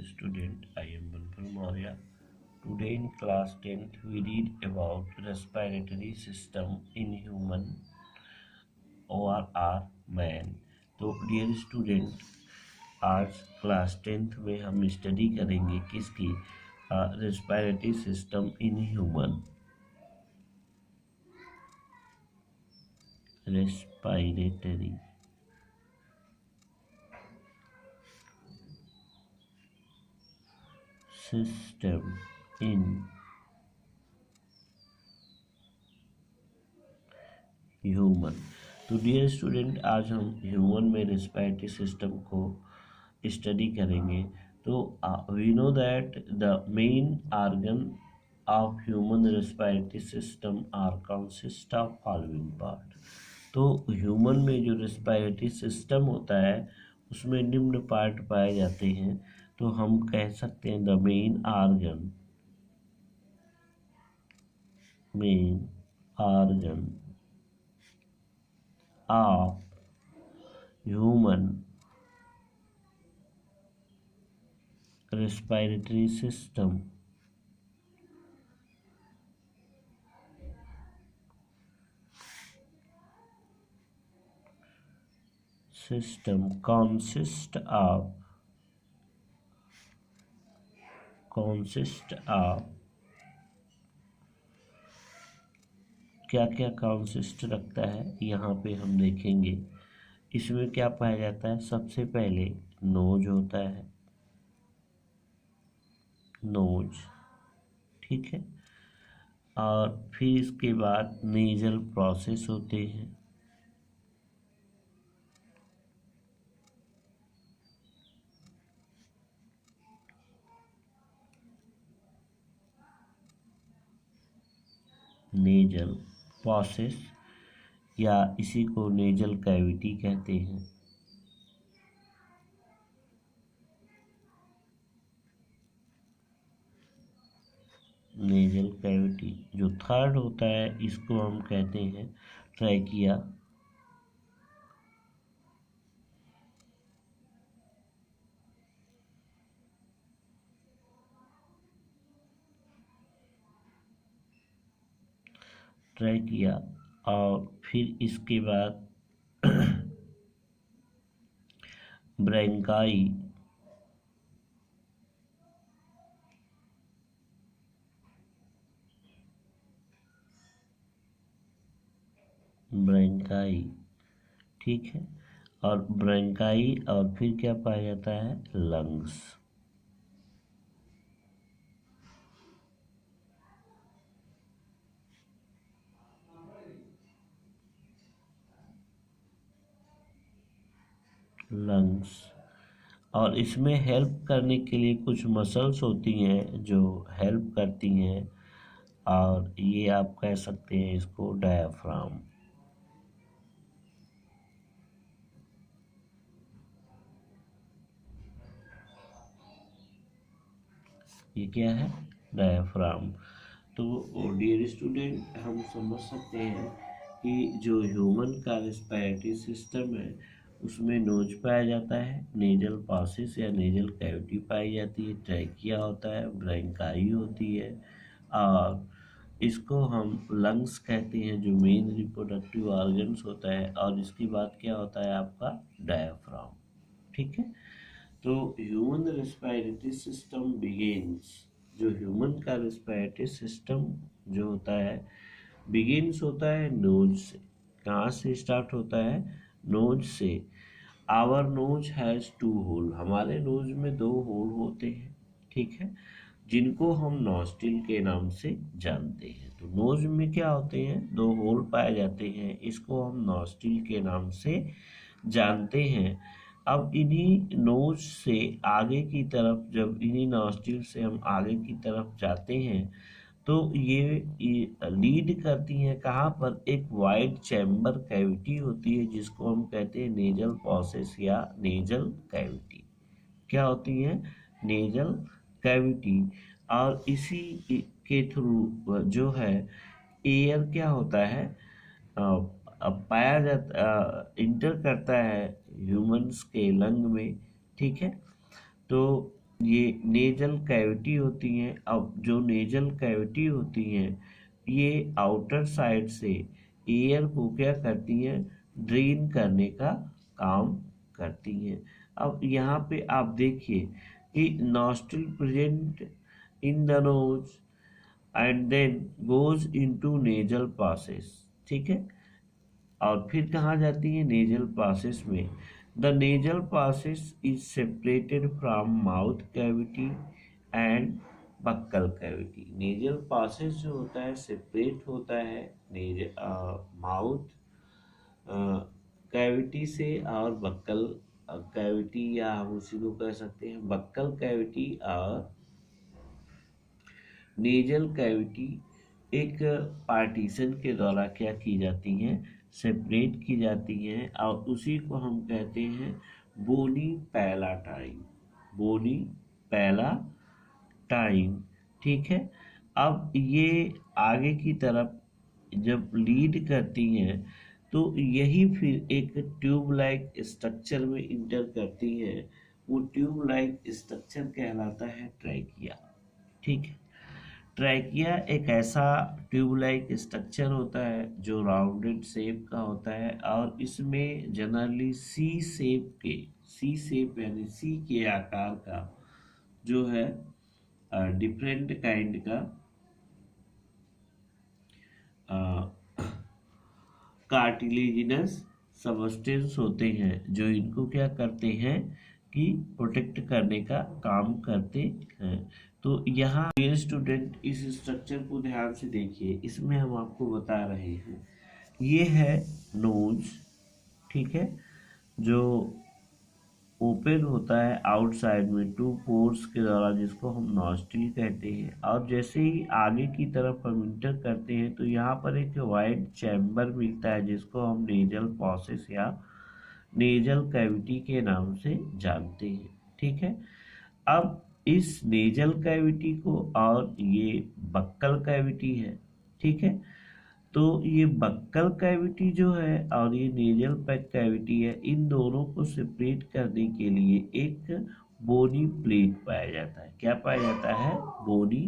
student, I am Balpal Maurya. Today in class 10th we read about respiratory system in human or man. तो dear student, आज class 10th में हम study करेंगे किसकी respiratory system in human. Respiratory system in human. तो dear student, आज हम human में रेस्पिरेटरी सिस्टम को स्टडी करेंगे। तो we know that the main organ of human respiratory system are consist of following part. तो ह्यूमन में जो रेस्पिरेटरी सिस्टम होता है उसमें निम्न पार्ट पाए जाते हैं। तो हम कह सकते हैं the main organ of human respiratory system consists of क्या क्या कंसिस्ट रखता है, यहाँ पे हम देखेंगे। इसमें क्या पाया जाता है? सबसे पहले नोज होता है, नोज, ठीक है। और फिर इसके बाद नेजल प्रोसेस होते हैं, नेजल प्रोसेस या इसी को नेजल कैविटी कहते हैं। नेजल कैविटी जो थर्ड होता है इसको हम कहते हैं ट्रैकिया। ट्रैकिया और फिर इसके बाद ब्रैंकाई, ब्रैंकाई, ठीक है। और ब्रैंकाई और फिर क्या पाया जाता है? लंग्स। लंग्स और इसमें हेल्प करने के लिए कुछ मसल्स होती हैं जो हेल्प करती हैं, और ये आप कह सकते हैं इसको डायफ्राम। ये क्या है? डायफ्राम। तो डियर स्टूडेंट, हम समझ सकते हैं कि जो ह्यूमन का रेस्पिरेटरी सिस्टम है उसमें नोज पाया जाता है, नेजल पासेस या नेजल कैविटी पाई जाती है, ट्रैकिया होता है, ब्रैंकाई होती है, और इसको हम लंग्स कहते हैं जो मेन रिप्रोडक्टिव ऑर्गन्स होता है, और इसके बाद क्या होता है आपका? डायफ्राम, ठीक है। तो ह्यूमन रेस्पिरेटरी सिस्टम बिगिंस, जो ह्यूमन का रेस्पिरेटरी सिस्टम जो होता है बिगिंस होता है नोज से। कहाँ से स्टार्ट होता है? नोज से। आवर नोज हैज़ 2 होल, हमारे नोज में 2 होल होते हैं, ठीक है, जिनको हम नॉस्ट्रिल के नाम से जानते हैं। तो नोज में क्या होते हैं? 2 होल पाए जाते हैं, इसको हम नॉस्ट्रिल के नाम से जानते हैं। अब इन्हीं नोज से आगे की तरफ, जब इन्हीं नॉस्ट्रिल से हम आगे की तरफ जाते हैं तो ये लीड करती हैं कहाँ पर? एक वाइड चैम्बर कैविटी होती है जिसको हम कहते हैं नेजल प्रोसेस या नेजल कैविटी। क्या होती है? Nasal cavity. और इसी के थ्रू जो है एयर क्या होता है पाया जाता, इंटर करता है ह्यूमंस के लंग में, ठीक है। तो ये नेजल कैविटी होती हैं। अब जो नेजल कैविटी होती हैं ये आउटर साइड से एयर को क्या करती हैं, ड्रेन करने का काम करती हैं। अब यहाँ पे आप देखिए कि nostril present in the nose and then goes into nasal passes, ठीक है। और फिर कहाँ जाती है, नेजल पासेस में। The nasal passes is separated from mouth cavity and buccal cavity. Nasal passes जो होता है सेपरेट होता है माउथ कैविटी से और बक्कल कैविटी, या हम उसी को कह सकते हैं बक्कल कैविटी और नेजल कैविटी एक पार्टीशन के द्वारा क्या की जाती हैं, सेपरेट की जाती हैं, और उसी को हम कहते हैं बोनी पैलाटाइन, बोनी पैलाटाइन, ठीक है। अब ये आगे की तरफ जब लीड करती हैं तो यही फिर एक ट्यूब लाइक स्ट्रक्चर में इंटर करती हैं। वो ट्यूब लाइक स्ट्रक्चर कहलाता है ट्रैकिया, ठीक है। ट्रैकिया एक ऐसा ट्यूब लाइक स्ट्रक्चर होता है जो राउंडेड शेप का होता है और इसमें जनरली सी शेप यानी सी के आकार का जो है डिफरेंट काइंड का कार्टिलेजिनस सबस्टेंस होते हैं जो इनको क्या करते हैं कि प्रोटेक्ट करने का काम करते हैं। तो यहाँ डियर स्टूडेंट इस स्ट्रक्चर को ध्यान से देखिए, इसमें हम आपको बता रहे हैं ये है नोज, ठीक है, जो ओपन होता है आउटसाइड में टू पोर्स के द्वारा जिसको हम नॉस्ट्रिल कहते हैं। और जैसे ही आगे की तरफ हम इंटर करते हैं तो यहाँ पर एक वाइड चैम्बर मिलता है जिसको हम नेजल पासेस या नेजल कैविटी के नाम से जानते हैं, ठीक है। अब इस नेजल कैविटी को, और ये बक्कल कैविटी है, ठीक है, तो ये बक्कल कैविटी जो है और ये नेजल पैक कैविटी है, इन दोनों को सेपरेट करने के लिए एक बोनी प्लेट पाया जाता है। क्या पाया जाता है, बोनी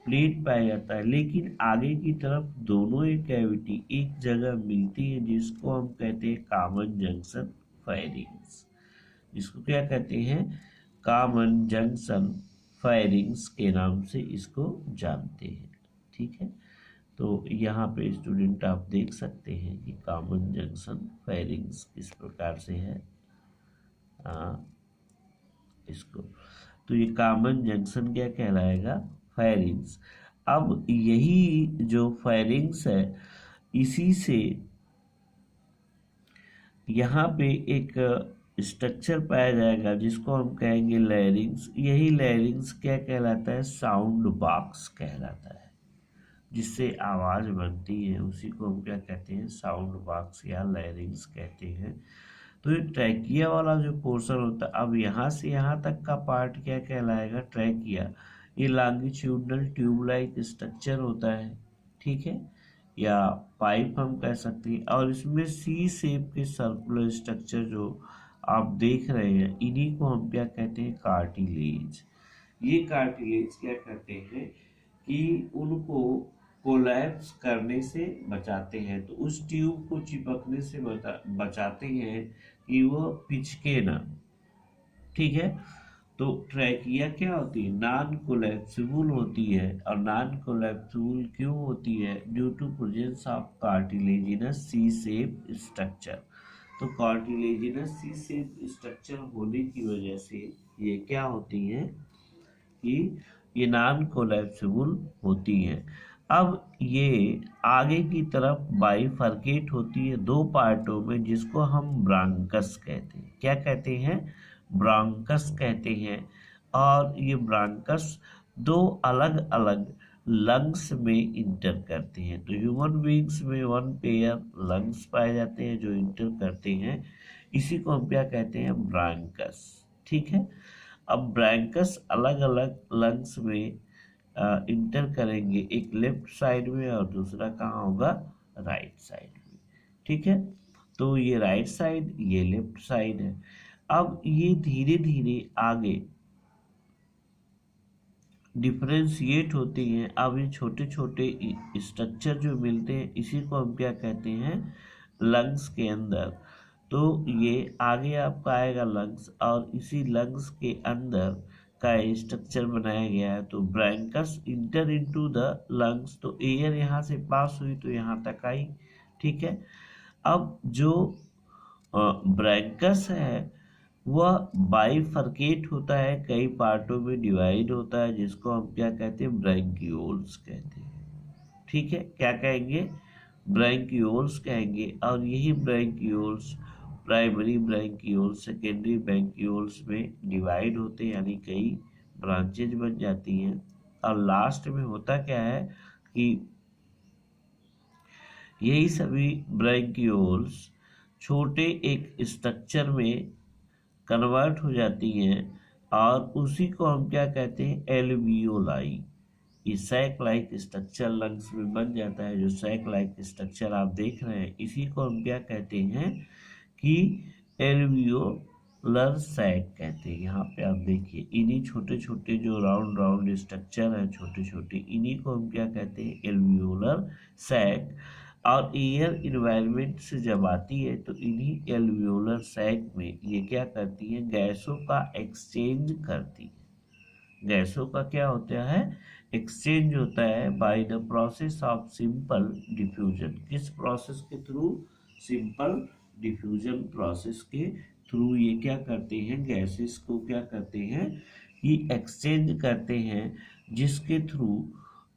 प्लेट पाया जाता है। लेकिन आगे की तरफ दोनों ही कैविटी एक जगह मिलती है जिसको हम कहते हैं कॉमन जंक्शन फायरिंग्स। इसको क्या कहते हैं, कॉमन जंक्शन फायरिंग्स के नाम से इसको जानते हैं, ठीक है। तो यहाँ पे स्टूडेंट आप देख सकते हैं कि कॉमन जंक्शन फायरिंग्स किस प्रकार से है इसको। तो ये कॉमन जंक्शन क्या कहलाएगा, फायरिंग्स। अब यही जो फायरिंग्स है इसी से यहाँ पे एक स्ट्रक्चर पाया जाएगा जिसको हम कहेंगे लैरिंग्स। यही लैरिंग्स क्या कहलाता है, साउंड बॉक्स कहलाता है, जिससे आवाज़ बनती है उसी को हम क्या कहते हैं, साउंड बॉक्स या लैरिंग्स कहते हैं। तो ये ट्रैकिया वाला जो पोर्शन होता है, अब यहाँ से यहाँ तक का पार्ट क्या कहलाएगा, ट्रैकिया। ये लॉन्गिट्यूडनल ट्यूब लाइक स्ट्रक्चर होता है, ठीक है, या पाइप हम कह सकते हैं। और इसमें सी शेप के सर्कुलर स्ट्रक्चर जो आप देख रहे हैं इन्हीं को हम क्या कहते हैं, कार्टिलेज। ये कार्टिलेज क्या करते हैं कि उनको कोलैप्स करने से बचाते हैं, तो उस ट्यूब को चिपकने से बचाते हैं कि वो पिचके ना, ठीक है। तो ट्रैकिया क्या होती है, नॉन कोलैप्सिबल होती है। और नॉन कोलैप्सिबल क्यों होती है, due to presence of cartilaginous C shape structure. तो कार्टिलेजिनस सी शेप स्ट्रक्चर होने की वजह से ये क्या होती है कि ये नॉन कोलैप्सिबल होती हैं। अब ये आगे की तरफ बाइफरकेट होती है दो पार्टों में जिसको हम ब्रांकस कहते हैं। क्या कहते हैं, ब्रांकस कहते हैं। और ये ब्रांकस दो अलग अलग लंग्स में इंटर करते हैं। तो ह्यूमन बींग्स में वन पेयर लंग्स पाए जाते हैं जो इंटर करते हैं, इसी को हम क्या कहते हैं, ब्रांकस, ठीक है। अब ब्रांकस अलग अलग लंग्स में इंटर करेंगे, एक लेफ्ट साइड में और दूसरा कहाँ होगा, राइट साइड में, ठीक है। तो ये राइट साइड, ये लेफ्ट साइड है। अब ये धीरे धीरे आगे डिफ्रेंशिएट होती हैं। अब ये छोटे छोटे स्ट्रक्चर जो मिलते हैं इसी को हम क्या कहते हैं, लंग्स के अंदर। तो ये आगे आपका आएगा लंग्स, और इसी लंग्स के अंदर का स्ट्रक्चर बनाया गया है। तो ब्रैंकस इंटर इनटू द लंग्स, तो एयर यहाँ से पास हुई तो यहाँ तक आई, ठीक है। अब जो ब्रैंकस है वह बाइफरकेट होता है, कई पार्टों में डिवाइड होता है, जिसको हम क्या कहते हैं, ब्रैंकियोल्स कहते हैं, ठीक है। क्या कहेंगे, ब्रैंकियोल्स कहेंगे। और यही ब्रैंकियोल्स प्राइमरी ब्रैंकियोल्स, सेकेंडरी ब्रैंकियोल्स में डिवाइड होते हैं, यानी कई ब्रांचेज बन जाती हैं। और लास्ट में होता क्या है कि यही सभी ब्रैंकियोल्स छोटे एक स्ट्रक्चर में कन्वर्ट हो जाती हैं, और उसी को हम क्या कहते हैं, एल्वियोलाई। ये सैक लाइक स्ट्रक्चर लंग्स में बन जाता है। जो सैक लाइक स्ट्रक्चर आप देख रहे हैं इसी को हम क्या कहते हैं कि एल्वियोलर सैक कहते हैं। यहाँ पे आप देखिए इन्हीं छोटे छोटे जो राउंड राउंड स्ट्रक्चर है छोटे छोटे, इन्हीं को हम क्या कहते हैं, एल्वियोलर सैक। और एयर इन्वायरमेंट से जब आती है तो इन्हीं एल्वियोलर सैक में ये क्या करती है, गैसों का एक्सचेंज करती है। गैसों का क्या होता है, एक्सचेंज होता है by the process of simple diffusion. किस प्रोसेस के थ्रू, सिंपल डिफ्यूजन प्रोसेस के थ्रू ये क्या करते हैं, गैसेस को क्या करते हैं कि एक्सचेंज करते हैं, जिसके थ्रू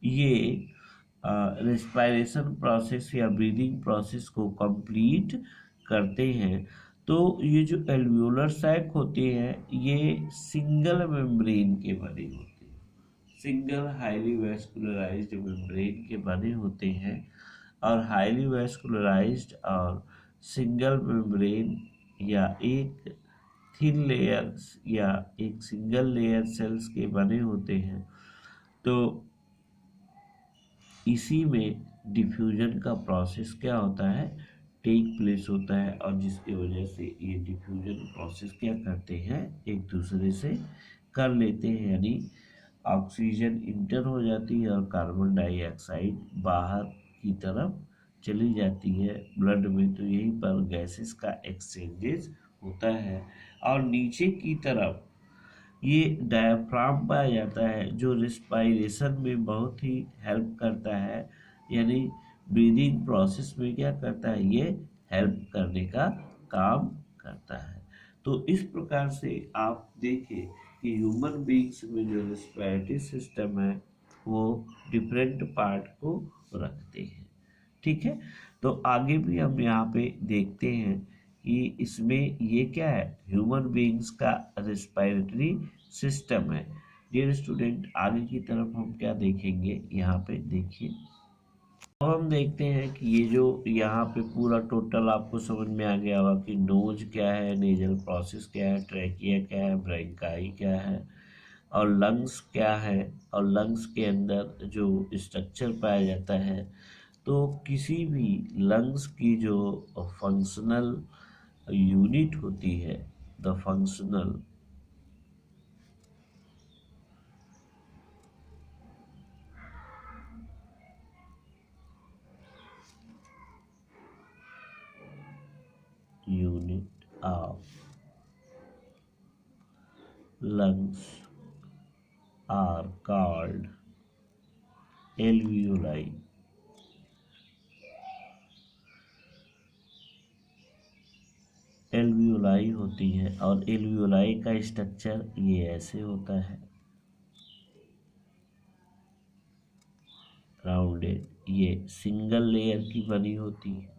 ये रेस्पिरेशन प्रोसेस या ब्रीदिंग प्रोसेस को कंप्लीट करते हैं। तो ये जो एल्वियोलर सैक होते हैं ये सिंगल मेम्ब्रेन के बने होते हैं, सिंगल हाईली वैस्कुलराइज्ड मेम्ब्रेन के बने होते हैं। और हाईली वैस्कुलराइज्ड और सिंगल मेम्ब्रेन या एक थिन लेयर या एक सिंगल लेयर सेल्स के बने होते हैं। तो इसी में डिफ्यूजन का प्रोसेस क्या होता है, टेक प्लेस होता है, और जिसकी वजह से ये डिफ्यूजन प्रोसेस क्या करते हैं, एक दूसरे से कर लेते हैं, यानी ऑक्सीजन इंटर हो जाती है और कार्बन डाइऑक्साइड बाहर की तरफ चली जाती है ब्लड में। तो यहीं पर गैसेस का एक्सचेंजेस होता है। और नीचे की तरफ ये डायफ्राम पाया जाता है जो रिस्पायरेशन में बहुत ही हेल्प करता है, यानी ब्रीदिंग प्रोसेस में क्या करता है, ये हेल्प करने का काम करता है। तो इस प्रकार से आप देखें कि ह्यूमन बीइंग्स में जो रेस्पिरेटरी सिस्टम है वो डिफरेंट पार्ट को रखते हैं, ठीक है। तो आगे भी हम यहाँ पे देखते हैं कि इसमें ये क्या है, ह्यूमन बीइंग्स का रेस्पिरेटरी सिस्टम है। डियर स्टूडेंट आगे की तरफ हम क्या देखेंगे, यहाँ पे देखिए। अब हम देखते हैं कि ये जो यहाँ पे पूरा टोटल आपको समझ में आ गया होगा कि नोज क्या है, नेजल प्रोसेस क्या है, ट्रैकिया क्या है, ब्रैंकाई क्या है, और लंग्स क्या है। और लंग्स के अंदर जो स्ट्रक्चर पाया जाता है, तो किसी भी लंग्स की जो फंक्शनल यूनिट होती है, the functional unit of lungs are called alveoli. Alveoli होती है, और एल्वियोलाई का स्ट्रक्चर ये ऐसे होता है, राउंडेड। ये सिंगल लेयर की बनी होती है,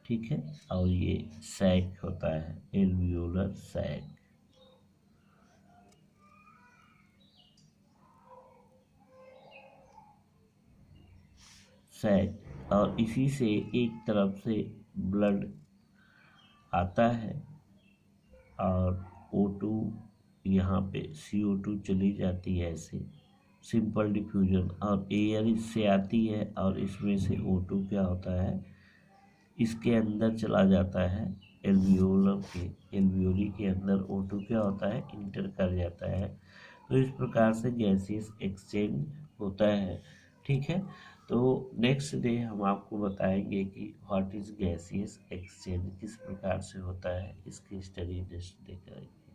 ठीक है। और ये सैक होता है, एल्वियोलर सैक। सैक, और इसी से एक तरफ से ब्लड आता है और O2 यहाँ पे CO2 चली जाती है ऐसे सिंपल डिफ्यूजन, और एयर इससे आती है और इसमें से O2 क्या होता है, इसके अंदर चला जाता है। एल्वियोली के अंदर O2 क्या होता है, इंटर कर जाता है। तो इस प्रकार से गैसियस एक्सचेंज होता है। ठीक है, तो नेक्स्ट डे हम आपको बताएंगे कि व्हाट इज गैसियस एक्सचेंज, किस प्रकार से होता है, इसकी स्टडी नेक्स्ट डे करेंगे।